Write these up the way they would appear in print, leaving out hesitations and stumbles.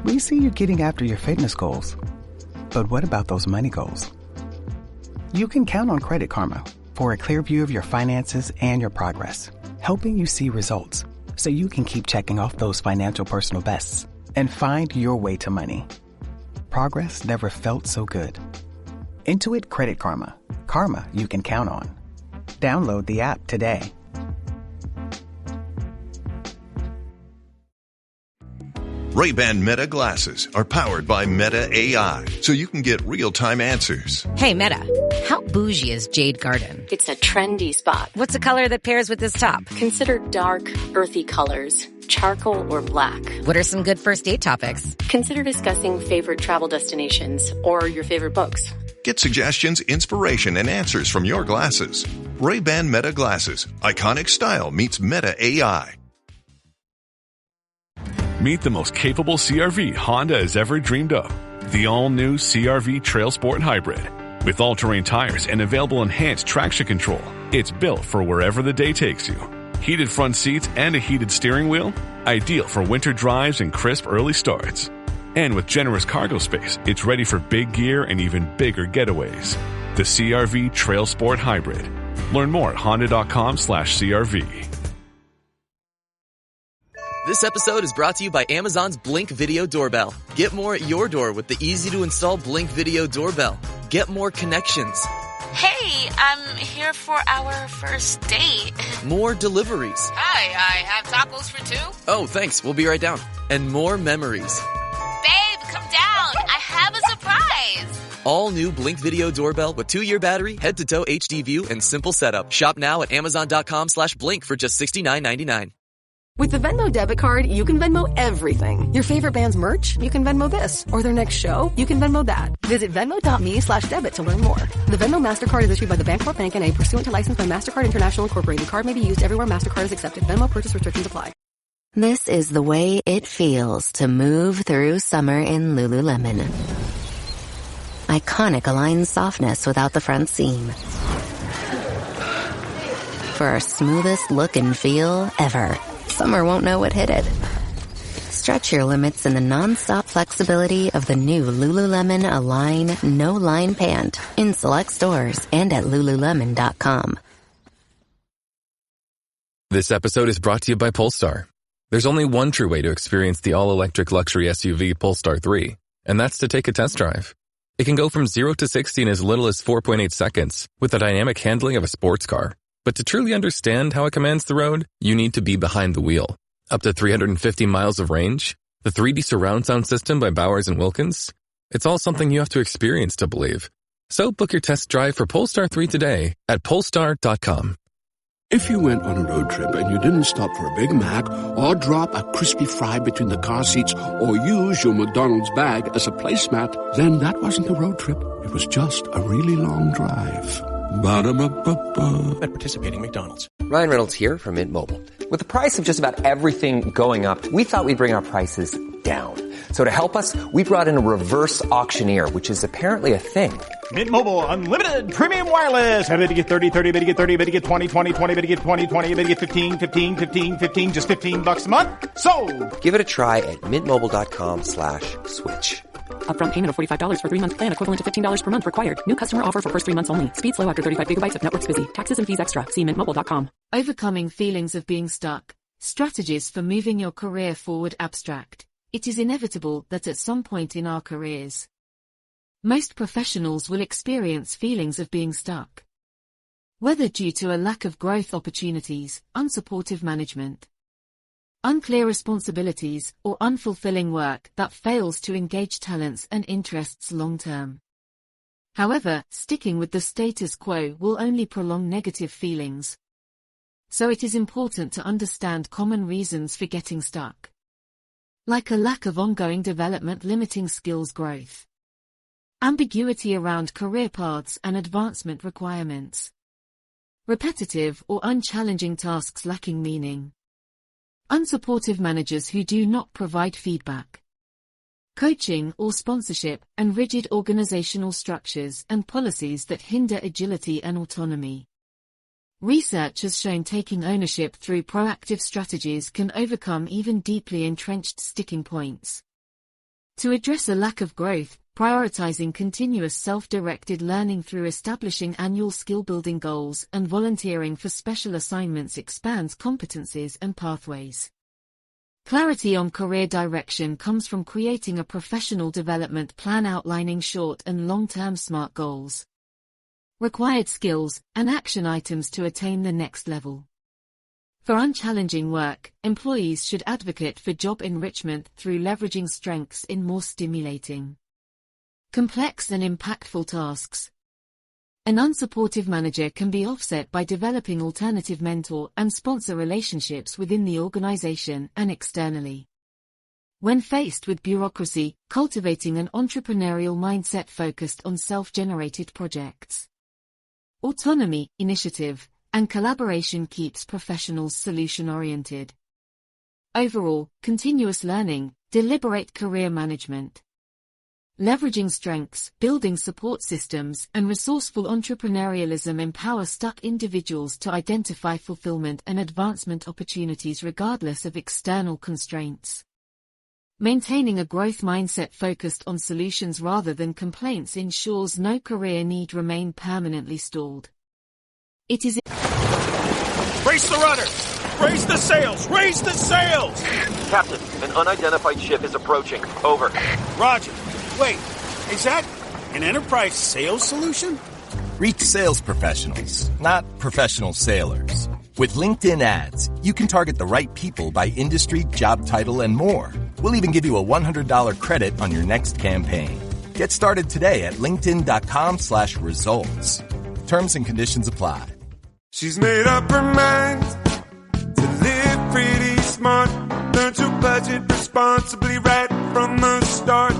We see you getting after your fitness goals. But what about those money goals? You can count on Credit Karma for a clear view of your finances and your progress, helping you see results so you can keep checking off those financial personal bests and find your way to money. Progress never felt so good. Intuit Credit Karma. Karma you can count on. Download the app today. Ray-Ban Meta glasses are powered by Meta AI, so you can get real-time answers. Hey, Meta, how bougie is Jade Garden? It's a trendy spot. What's a color that pairs with this top? Consider dark, earthy colors, charcoal or black. What are some good first date topics? Consider discussing favorite travel destinations or your favorite books. Get suggestions, inspiration, and answers from your glasses. Ray-Ban Meta glasses. Iconic style meets Meta AI. Meet the most capable CR-V Honda has ever dreamed of. The all-new CR-V Trail Sport Hybrid. With all-terrain tires and available enhanced traction control, it's built for wherever the day takes you. Heated front seats and a heated steering wheel, ideal for winter drives and crisp early starts. And with generous cargo space, it's ready for big gear and even bigger getaways. The CR-V Trail Sport Hybrid. Learn more at honda.com/CRV. This episode is brought to you by Amazon's Blink Video Doorbell. Get more at your door with the easy-to-install Blink Video Doorbell. Get more connections. Hey, I'm here for our first date. More deliveries. Hi, I have tacos for two. Oh, thanks. We'll be right down. And more memories. Babe, come down. I have a surprise. All new Blink Video Doorbell with 2-year battery, head-to-toe HD view, and simple setup. Shop now at amazon.com/blink for just $69.99. With the Venmo debit card, you can Venmo everything. Your favorite band's merch? You can Venmo this. Or their next show? You can Venmo that. Visit Venmo.me/debit to learn more. The Venmo MasterCard is issued by the Bancorp Bank N.A. pursuant to license by MasterCard International Incorporated. Card may be used everywhere MasterCard is accepted. Venmo purchase restrictions apply. This is the way it feels to move through summer in Lululemon. Iconic Align softness without the front seam. For our smoothest look and feel ever. Summer won't know what hit it. Stretch your limits in the non-stop flexibility of the new Lululemon Align No-Line Pant in select stores and at Lululemon.com. This episode is brought to you by Polestar. There's only one true way to experience the all-electric luxury SUV Polestar 3, and that's to take a test drive. It can go from 0 to 60 in as little as 4.8 seconds with the dynamic handling of a sports car. But to truly understand how it commands the road, you need to be behind the wheel. Up to 350 miles of range, the 3D surround sound system by Bowers & Wilkins. It's all something you have to experience to believe. So book your test drive for Polestar 3 today at Polestar.com. If you went on a road trip and you didn't stop for a Big Mac or drop a crispy fry between the car seats or use your McDonald's bag as a placemat, then that wasn't a road trip. It was just a really long drive. Ba-da-ba-ba-ba. At participating McDonald's. Ryan Reynolds here from Mint Mobile. With the price of just about everything going up, we thought we'd bring our prices down. So to help us, we brought in a reverse auctioneer, which is apparently a thing. Mint Mobile Unlimited Premium Wireless. How to get 30, 30, bit to get 30, bit to get 20, 20, 20, bit to get 20, 20, bit to get 15, 15, 15, 15, just $15 a month? Sold! Give it a try at mintmobile.com/switch. Upfront payment of $45 for 3-month plan equivalent to $15 per month required. New customer offer for first 3 months only. Speed slow after 35 gigabytes if network's busy. Taxes and fees extra. See mintmobile.com. Overcoming feelings of being stuck. Strategies for moving your career forward. Abstract. It is inevitable that at some point in our careers, most professionals will experience feelings of being stuck. Whether due to a lack of growth opportunities, unsupportive management, unclear responsibilities, or unfulfilling work that fails to engage talents and interests long-term. However, sticking with the status quo will only prolong negative feelings. So it is important to understand common reasons for getting stuck. Like a lack of ongoing development limiting skills growth. Ambiguity around career paths and advancement requirements. Repetitive or unchallenging tasks lacking meaning. Unsupportive managers who do not provide feedback. Coaching or sponsorship and rigid organizational structures and policies that hinder agility and autonomy. Research has shown taking ownership through proactive strategies can overcome even deeply entrenched sticking points. To address a lack of growth, prioritizing continuous self-directed learning through establishing annual skill-building goals and volunteering for special assignments expands competencies and pathways. Clarity on career direction comes from creating a professional development plan outlining short and long-term SMART goals, required skills, and action items to attain the next level. For unchallenging work, employees should advocate for job enrichment through leveraging strengths in more stimulating, complex and impactful tasks. An unsupportive manager can be offset by developing alternative mentor and sponsor relationships within the organization and externally. When faced with bureaucracy, cultivating an entrepreneurial mindset focused on self-generated projects, autonomy, initiative, and collaboration keeps professionals solution-oriented. Overall, continuous learning, deliberate career management, leveraging strengths, building support systems, and resourceful entrepreneurialism empower stuck individuals to identify fulfillment and advancement opportunities regardless of external constraints. Maintaining a growth mindset focused on solutions rather than complaints ensures no career need remain permanently stalled. It is Brace the rudder! Raise the sails! Raise the sails! Captain, an unidentified ship is approaching. Over. Roger. Wait, is that an enterprise sales solution? Reach sales professionals, not professional sailors. With LinkedIn ads, you can target the right people by industry, job title, and more. We'll even give you a $100 credit on your next campaign. Get started today at linkedin.com/results. Terms and conditions apply. She's made up her mind to live pretty smart. Learn to budget responsibly right from the start.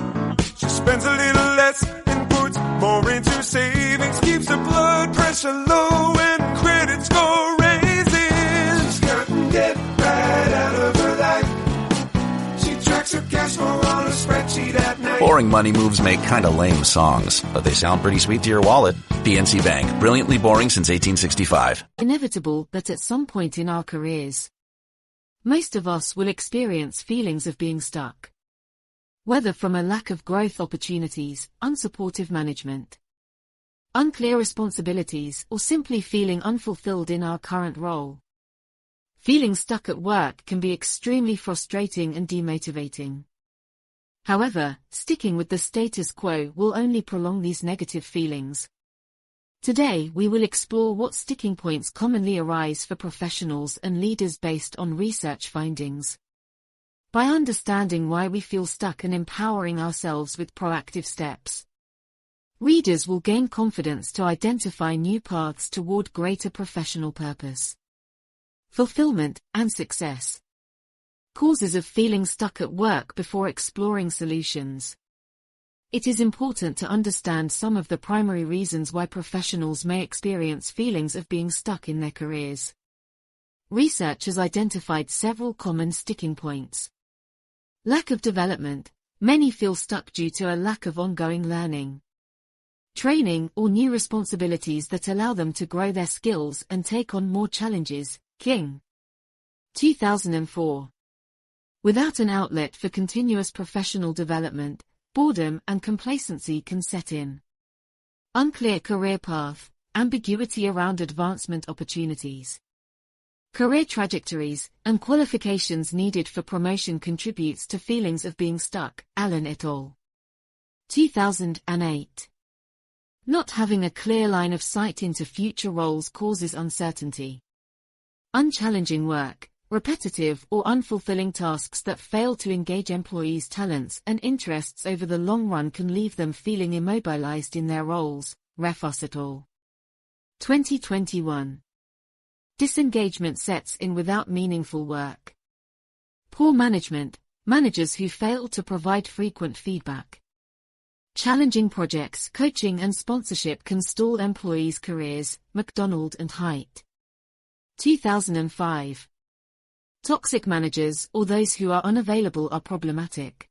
She spends a little less and puts more into savings. Keeps her blood pressure low and credit score raises. She's gotten debt right out of her life. She tracks her cash flow on a spreadsheet at night. Boring money moves make kind of lame songs, but they sound pretty sweet to your wallet. PNC Bank, brilliantly boring since 1865. Inevitable that at some point in our careers, most of us will experience feelings of being stuck. Whether from a lack of growth opportunities, unsupportive management, unclear responsibilities, or simply feeling unfulfilled in our current role. Feeling stuck at work can be extremely frustrating and demotivating. However, sticking with the status quo will only prolong these negative feelings. Today we will explore what sticking points commonly arise for professionals and leaders based on research findings. By understanding why we feel stuck and empowering ourselves with proactive steps, readers will gain confidence to identify new paths toward greater professional purpose, fulfillment, and success. Causes of feeling stuck at work before exploring solutions. It is important to understand some of the primary reasons why professionals may experience feelings of being stuck in their careers. Research has identified several common sticking points. Lack of development. Many feel stuck due to a lack of ongoing learning, training, or new responsibilities that allow them to grow their skills and take on more challenges. King. 2004. Without an outlet for continuous professional development, boredom and complacency can set in. Unclear career path, ambiguity around advancement opportunities, career trajectories, and qualifications needed for promotion contributes to feelings of being stuck. Allen et al. 2008. Not having a clear line of sight into future roles causes uncertainty. Unchallenging work, repetitive or unfulfilling tasks that fail to engage employees' talents and interests over the long run can leave them feeling immobilized in their roles. Refus et al. 2021. Disengagement sets in without meaningful work. Poor management, managers who fail to provide frequent feedback. Challenging projects, coaching and sponsorship can stall employees' careers. McDonald and Haidt. 2005. Toxic managers or those who are unavailable are problematic.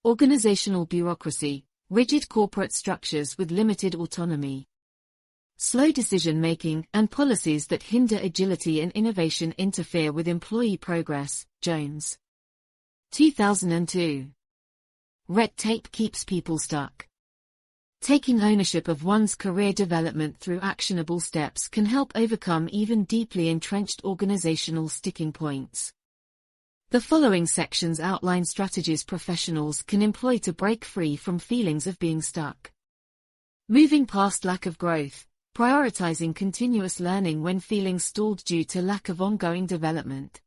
Organizational bureaucracy, rigid corporate structures with limited autonomy, slow decision-making, and policies that hinder agility and innovation interfere with employee progress. Jones. 2002. red tape keeps people stuck. Taking ownership of one's career development through actionable steps can help overcome even deeply entrenched organizational sticking points. The following sections outline strategies professionals can employ to break free from feelings of being stuck. Moving past lack of growth, prioritizing continuous learning when feeling stalled due to lack of ongoing development.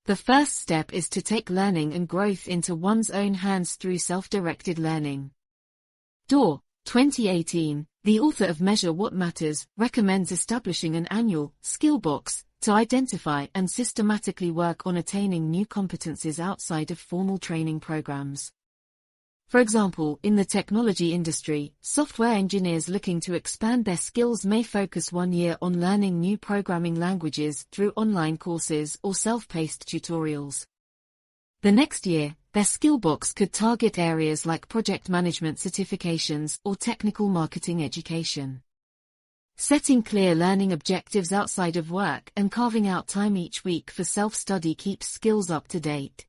The first step is to take learning and growth into one's own hands through self-directed learning. Dorr, 2018, the author of Measure What Matters, recommends establishing an annual skill box to identify and systematically work on attaining new competencies outside of formal training programs. For example, in the technology industry, software engineers looking to expand their skills may focus 1 year on learning new programming languages through online courses or self-paced tutorials. The next year, their skill box could target areas like project management certifications or technical marketing education. Setting clear learning objectives outside of work and carving out time each week for self-study keeps skills up to date.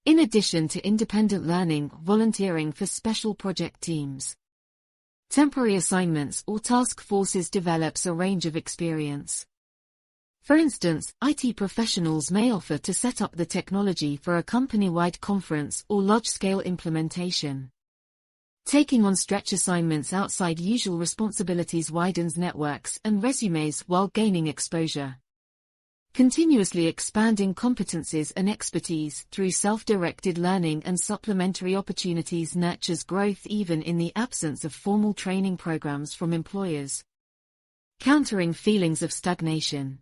In addition to independent learning, volunteering for special project teams, temporary assignments or task forces develops a range of experience. For instance, IT professionals may offer to set up the technology for a company-wide conference or large-scale implementation. Taking on stretch assignments outside usual responsibilities widens networks and resumes while gaining exposure. Continuously expanding competencies and expertise through self-directed learning and supplementary opportunities nurtures growth even in the absence of formal training programs from employers. Countering feelings of stagnation.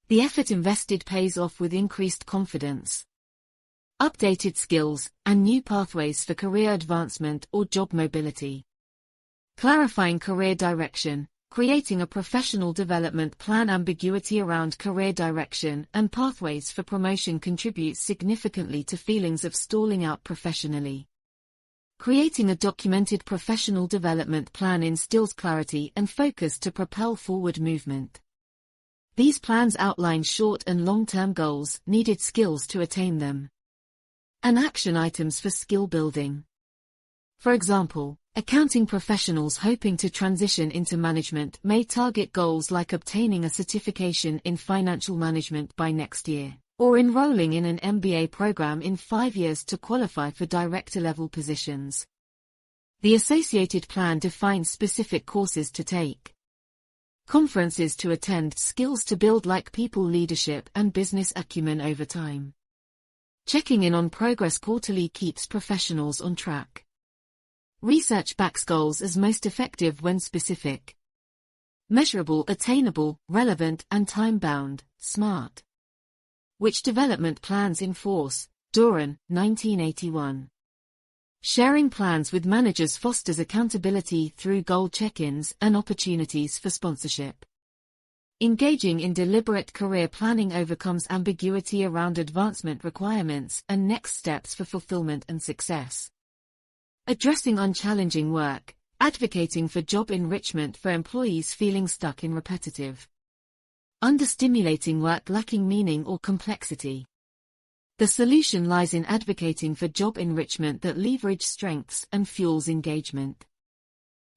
The effort invested pays off with increased confidence, updated skills, and new pathways for career advancement or job mobility. Clarifying career direction, creating a professional development plan. Ambiguity around career direction and pathways for promotion contributes significantly to feelings of stalling out professionally. Creating a documented professional development plan instills clarity and focus to propel forward movement. These plans outline short and long-term goals, needed skills to attain them, and action items for skill building. For example, accounting professionals hoping to transition into management may target goals like obtaining a certification in financial management by next year, or enrolling in an MBA program in 5 years to qualify for director-level positions. The associated plan defines specific courses to take, conferences to attend, skills to build like people leadership and business acumen over time. Checking in on progress quarterly keeps professionals on track. Research backs goals as most effective when specific, measurable, attainable, relevant, and time-bound, SMART. Which development plans enforce? Doran, 1981. Sharing plans with managers fosters accountability through goal check-ins and opportunities for sponsorship. Engaging in deliberate career planning overcomes ambiguity around advancement requirements and next steps for fulfillment and success. Addressing unchallenging work, advocating for job enrichment for employees feeling stuck in repetitive, understimulating work lacking meaning or complexity. The solution lies in advocating for job enrichment that leverage strengths and fuels engagement.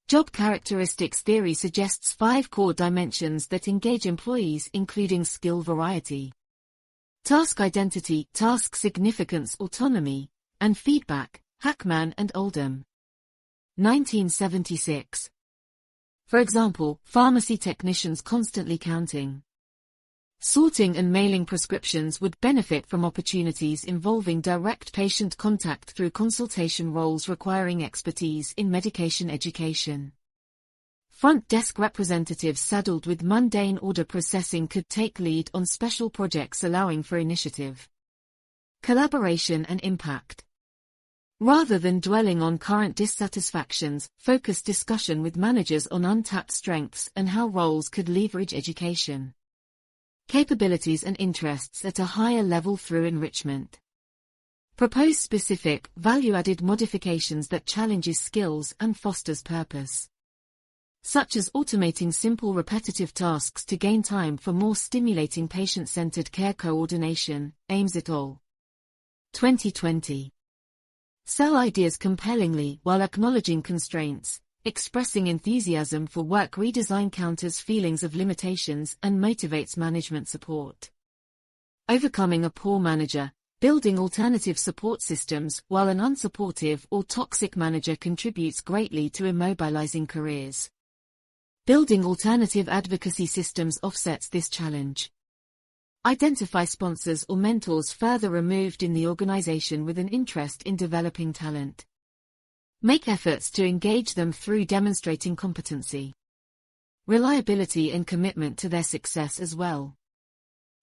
Job characteristics theory suggests 5 core dimensions that engage employees, including skill variety, task identity, task significance, autonomy, and feedback. Hackman and Oldham, 1976. For example, pharmacy technicians constantly counting, sorting and mailing prescriptions would benefit from opportunities involving direct patient contact through consultation roles requiring expertise in medication education. Front desk representatives saddled with mundane order processing could take lead on special projects allowing for initiative, collaboration and impact. Rather than dwelling on current dissatisfactions, focus discussion with managers on untapped strengths and how roles could leverage education, capabilities and interests at a higher level through enrichment. Propose specific, value-added modifications that challenges skills and fosters purpose, such as automating simple repetitive tasks to gain time for more stimulating patient-centered care. Coordination, Ames et al. 2020. Sell ideas compellingly while acknowledging constraints. Expressing enthusiasm for work redesign counters feelings of limitations and motivates management support. Overcoming a poor manager. Building alternative support systems while an unsupportive or toxic manager contributes greatly to immobilizing careers. Building alternative advocacy systems offsets this challenge. Identify sponsors or mentors further removed in the organization with an interest in developing talent. Make efforts to engage them through demonstrating competency, reliability and commitment to their success as well.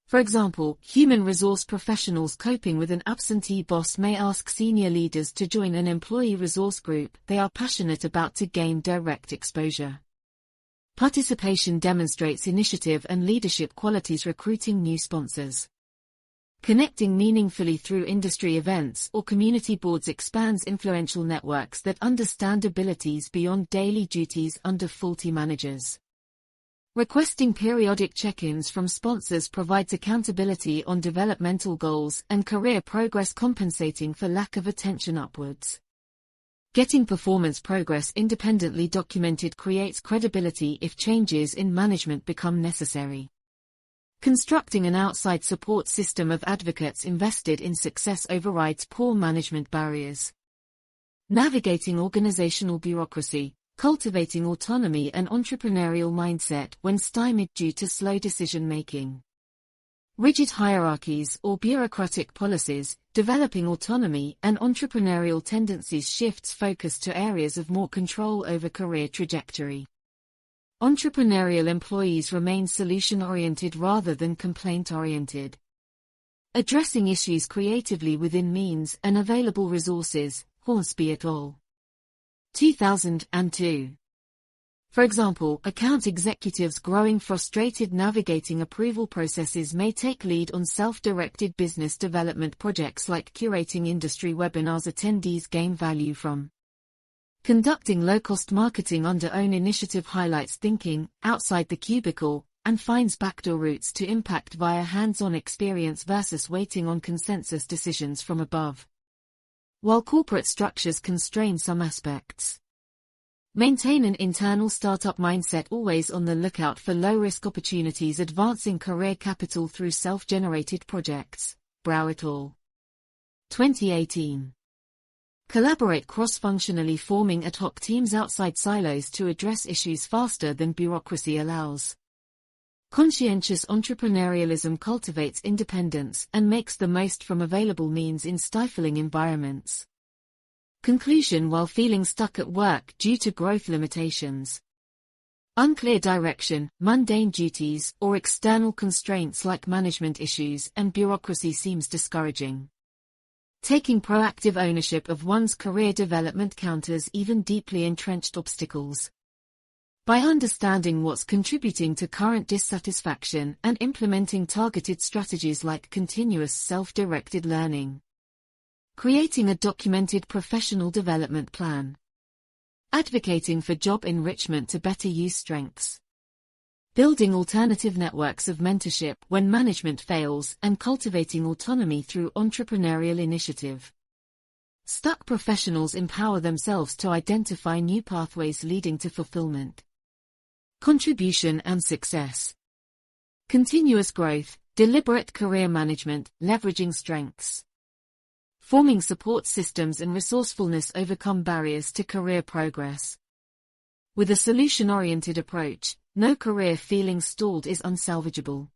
For example, human resource professionals coping with an absentee boss may ask senior leaders to join an employee resource group they are passionate about to gain direct exposure. Participation demonstrates initiative and leadership qualities recruiting new sponsors. Connecting meaningfully through industry events or community boards expands influential networks that understand abilities beyond daily duties under faulty managers. Requesting periodic check-ins from sponsors provides accountability on developmental goals and career progress, compensating for lack of attention upwards. Getting performance progress independently documented creates credibility if changes in management become necessary. Constructing an outside support system of advocates invested in success overrides poor management barriers. Navigating organizational bureaucracy. Cultivating autonomy and entrepreneurial mindset when stymied due to slow decision-making. Rigid hierarchies or bureaucratic policies. Developing autonomy and entrepreneurial tendencies shifts focus to areas of more control over career trajectory. Entrepreneurial employees remain solution-oriented rather than complaint-oriented. Addressing issues creatively within means and available resources. Hornsby et al. 2002. For example, account executives growing frustrated navigating approval processes may take lead on self-directed business development projects like curating industry webinars attendees gain value from. Conducting low-cost marketing under own initiative highlights thinking outside the cubicle and finds backdoor routes to impact via hands-on experience versus waiting on consensus decisions from above. While corporate structures constrain some aspects. Maintain an internal startup mindset, always on the lookout for low-risk opportunities, advancing career capital through self-generated projects. Brow et al. 2018. Collaborate cross-functionally, forming ad hoc teams outside silos to address issues faster than bureaucracy allows. Conscientious entrepreneurialism cultivates independence and makes the most from available means in stifling environments. Conclusion: while feeling stuck at work due to growth limitations, unclear direction, mundane duties, or external constraints like management issues and bureaucracy seems discouraging. Taking proactive ownership of one's career development counters even deeply entrenched obstacles. By understanding what's contributing to current dissatisfaction and implementing targeted strategies like continuous self-directed learning. Creating a documented professional development plan. Advocating for job enrichment to better use strengths. Building alternative networks of mentorship when management fails and cultivating autonomy through entrepreneurial initiative. Stuck professionals empower themselves to identify new pathways leading to fulfillment. Contribution and success. Continuous growth, deliberate career management, leveraging strengths. Forming support systems and resourcefulness overcome barriers to career progress. With a solution-oriented approach, no career feeling stalled is unsalvageable.